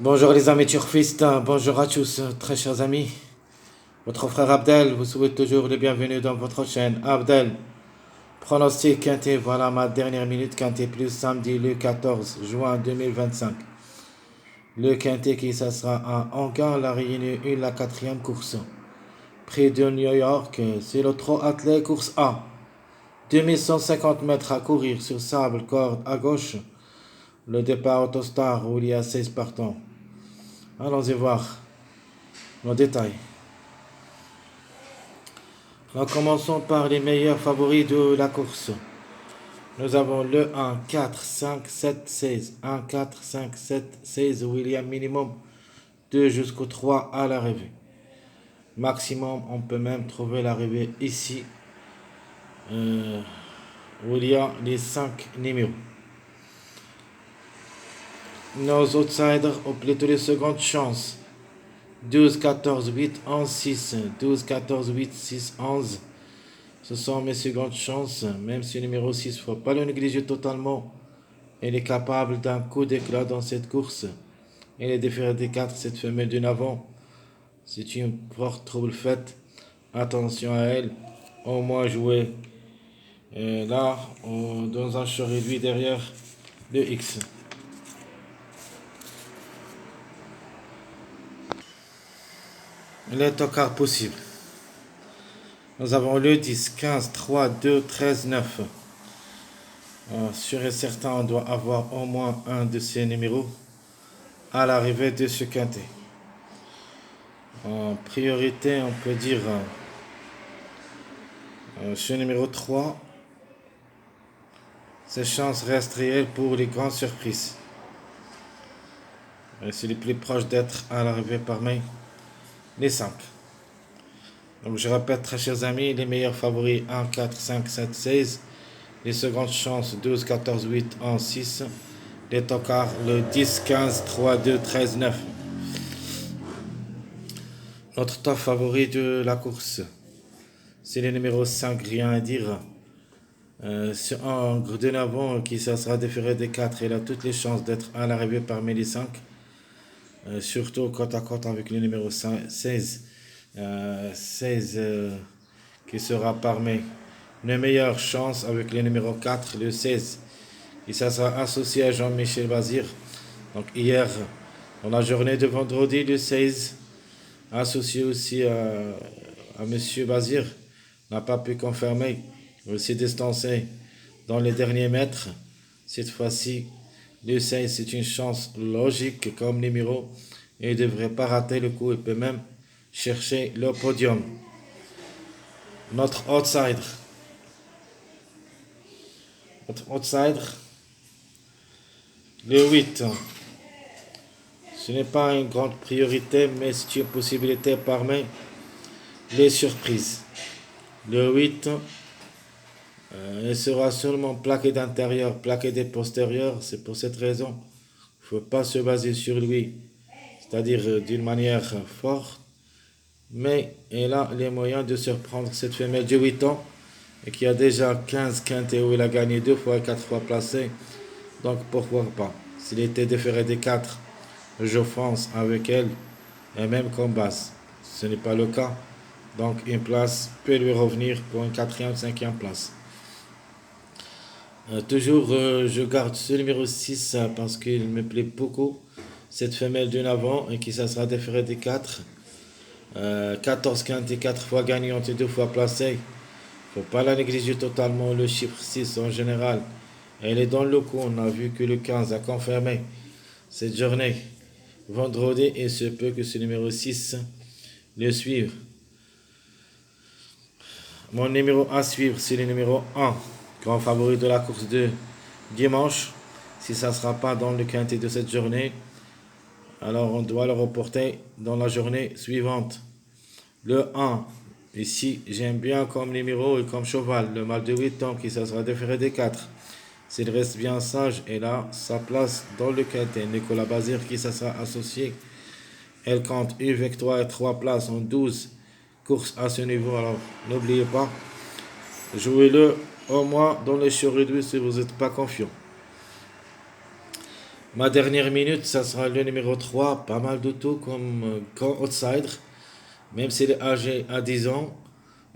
Bonjour les amis turfistes, bonjour à tous, très chers amis. Votre frère Abdel vous souhaite toujours le bienvenu dans votre chaîne. Abdel, pronostic quintet, voilà ma dernière minute quintet plus samedi le 14 juin 2025. Le quintet qui ça sera à Anguin, la Réunion 1, la quatrième course. Prix de New York, c'est le trot attelé course A. 2150 mètres à courir sur sable, corde à gauche. Le départ Autostar où il y a 16 partants. Allons-y voir nos détails. Alors commençons par les meilleurs favoris de la course. Nous avons le 1, 4, 5, 7, 16. 1, 4, 5, 7, 16 où il y a minimum 2 jusqu'au 3 à l'arrivée. Maximum, on peut même trouver l'arrivée ici où il y a les 5 numéros. Nos outsiders ont plutôt les secondes chances. 12, 14, 8, 11, 6. 12, 14, 8, 6, 11. Ce sont mes secondes chances, même si le numéro 6 ne faut pas le négliger totalement. Il est capable d'un coup d'éclat dans cette course. Il est différé des 4, cette femelle d'une avant. C'est une forte trouble faite. Attention à elle. Au moins jouer là, dans un champ réduit derrière le X. Les tocards possibles. Nous avons le 10, 15, 3, 2, 13, 9. Sûr et certain, on doit avoir au moins un de ces numéros à l'arrivée de ce quintet. En priorité, on peut dire ce numéro 3. Ses chances restent réelles pour les grandes surprises. C'est le plus proche d'être à l'arrivée parmi les 5. Donc je répète, très chers amis, les meilleurs favoris 1, 4, 5, 7, 16. Les secondes chances 12, 14, 8, 11, 6. Les tocards le 10, 15, 3, 2, 13, 9. Notre top favori de la course, c'est le numéro 5, rien à dire. C'est un de avant qui ça sera différé des 4. Il a toutes les chances d'être à l'arrivée parmi les 5. Surtout côte à côte avec le numéro 16. 16 qui sera parmi les meilleures chances avec le numéro 4, le 16. Et ça sera associé à Jean-Michel Bazir. Donc hier, dans la journée de vendredi, le 16, associé aussi à Monsieur Bazir, n'a pas pu confirmer. Il s'est distancé dans les derniers mètres. Cette fois-ci, le 16, c'est une chance logique comme numéro. Il ne devrait pas rater le coup. Il peut même chercher le podium. Notre outsider. Le 8. Ce n'est pas une grande priorité, mais c'est une possibilité parmi les surprises. Le 8, il sera seulement plaqué d'intérieur, plaqué des postérieurs. C'est pour cette raison qu'il ne faut pas se baser sur lui, c'est-à-dire d'une manière forte. Mais il a les moyens de surprendre cette femelle de 8 ans et qui a déjà 15 quintets où il a gagné 2 fois et 4 fois placé. Donc pourquoi pas. S'il était déféré des 4, je fonce avec elle et même comme base. Ce n'est pas le cas. Donc une place peut lui revenir pour une 4e, 5e place. Toujours, je garde ce numéro 6 parce qu'il me plaît beaucoup. Cette femelle d'une avant et qui ça sera déféré des 4. 14 quintés, 4 fois gagnante et 2 fois placée. Faut pas la négliger totalement, le chiffre 6 en général. Elle est dans le coup, on a vu que le 15 a confirmé cette journée. Vendredi, et se peut que ce numéro 6 le suive. Mon numéro à suivre, c'est le numéro 1, grand favori de la course de dimanche. Si ça ne sera pas dans le quintet de cette journée, alors on doit le reporter dans la journée suivante. Le 1, ici, j'aime bien comme numéro et comme cheval, le mâle de 8 ans qui ça sera déféré des 4. S'il reste bien sage, et là, sa place dans le quintet. Nicolas Bazir qui ça sera associé. Elle compte une victoire et 3 places en 12 courses à ce niveau. Alors, n'oubliez pas, jouez-le au moins dans les chevaux réduits si vous n'êtes pas confiant. Ma dernière minute, ça sera le numéro 3, pas mal de tout comme grand outsider. Même s'il est âgé à 10 ans,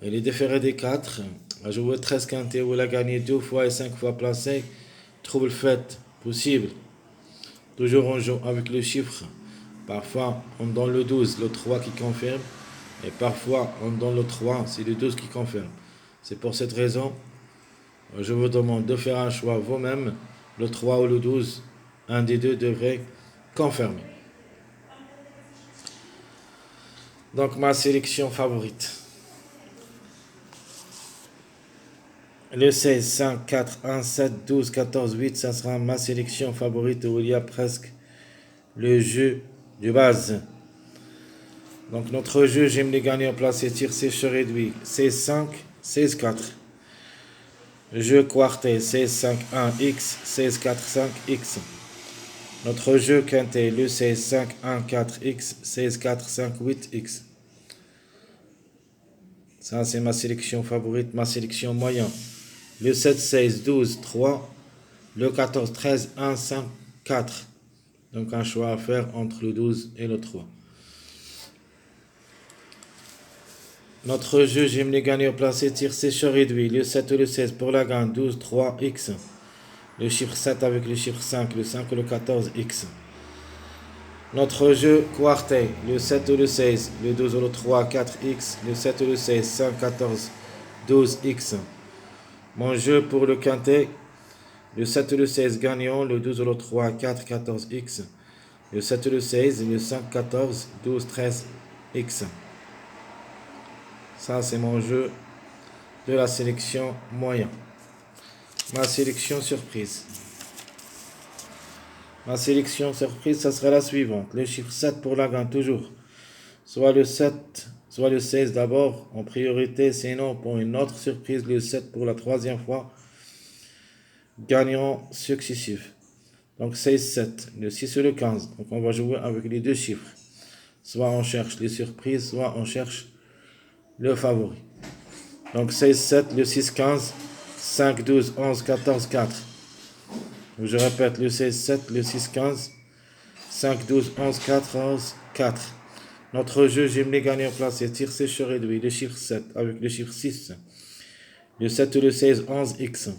il est déféré des 4. A joué 13 quintés où il a gagné 2 fois et 5 fois placé. Trouble fait possible. Toujours on joue avec le chiffre. Parfois on donne le 12, le 3 qui confirme. Et parfois on donne le 3, c'est le 12 qui confirme. C'est pour cette raison, je vous demande de faire un choix vous-même. Le 3 ou le 12, un des deux devrait confirmer. Donc ma sélection favorite. Le 16, 5, 4, 1, 7, 12, 14, 8, ça sera ma sélection favorite où il y a presque le jeu de base. Donc notre jeu, j'aime les gagner en place et tir sécheur réduit. 16, 5, 16, 4. Jeu quartet 16, 5, 1, X, 16, 4, 5, X. Notre jeu quintet, le 16, 5, 1, 4, X, 16, 4, 5, 8, X. Ça, c'est ma sélection favorite, ma sélection moyen. Le 7, 16, 12, 3. Le 14, 13, 1, 5, 4. Donc un choix à faire entre le 12 et le 3. Notre jeu, j'aime les gagner au placé, tir sécheur réduit. Le 7 ou le 16 pour la gagne, 12, 3, X. Le chiffre 7 avec le chiffre 5, le 5 ou le 14, X. Notre jeu quartet, le 7 ou le 16, le 12 ou le 3, 4X, le 7 ou le 16, 5, 14, 12X. Mon jeu pour le quintet, le 7 ou le 16 gagnant, le 12 ou le 3, 4, 14X. Le 7 ou le 16, le 5, 14, 12, 13X. Ça, c'est mon jeu de la sélection moyen. Ma sélection surprise. Ma sélection surprise, ça sera la suivante. Le chiffre 7 pour la gagne, toujours. Soit le 7, soit le 16 d'abord, en priorité. Sinon, pour une autre surprise, le 7 pour la troisième fois. Gagnant successif. Donc 16, 7. Le 6 ou le 15. Donc on va jouer avec les deux chiffres. Soit on cherche les surprises, soit on cherche le favori. Donc 16, 7, le 6, 15, 5, 12, 11, 14, 4. Je répète, le 16, 7, le 6, 15, 5, 12, 11, 14, 4. Notre jeu, j'aime les gagner en place et tir sécheur réduit, le chiffre 7 avec le chiffre 6. Le 7 ou le 16, 11, X.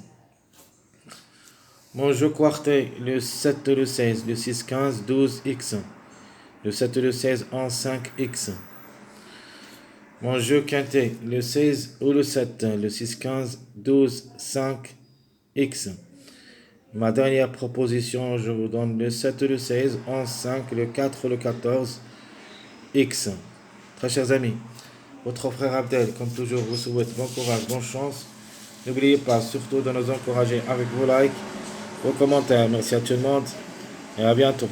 Mon jeu quartet, le 7 ou le 16, le 6, 15, 12, X. Le 7 ou le 16, 11, 5, X. Mon jeu quintet, le 16 ou le 7, le 6, 15, 12, 5, X. Ma dernière proposition, je vous donne le 7 ou le 16, 11, 5, le 4 ou le 14, X. Très chers amis, votre frère Abdel, comme toujours, vous souhaite bon courage, bonne chance. N'oubliez pas surtout de nous encourager avec vos likes, vos commentaires. Merci à tout le monde et à bientôt.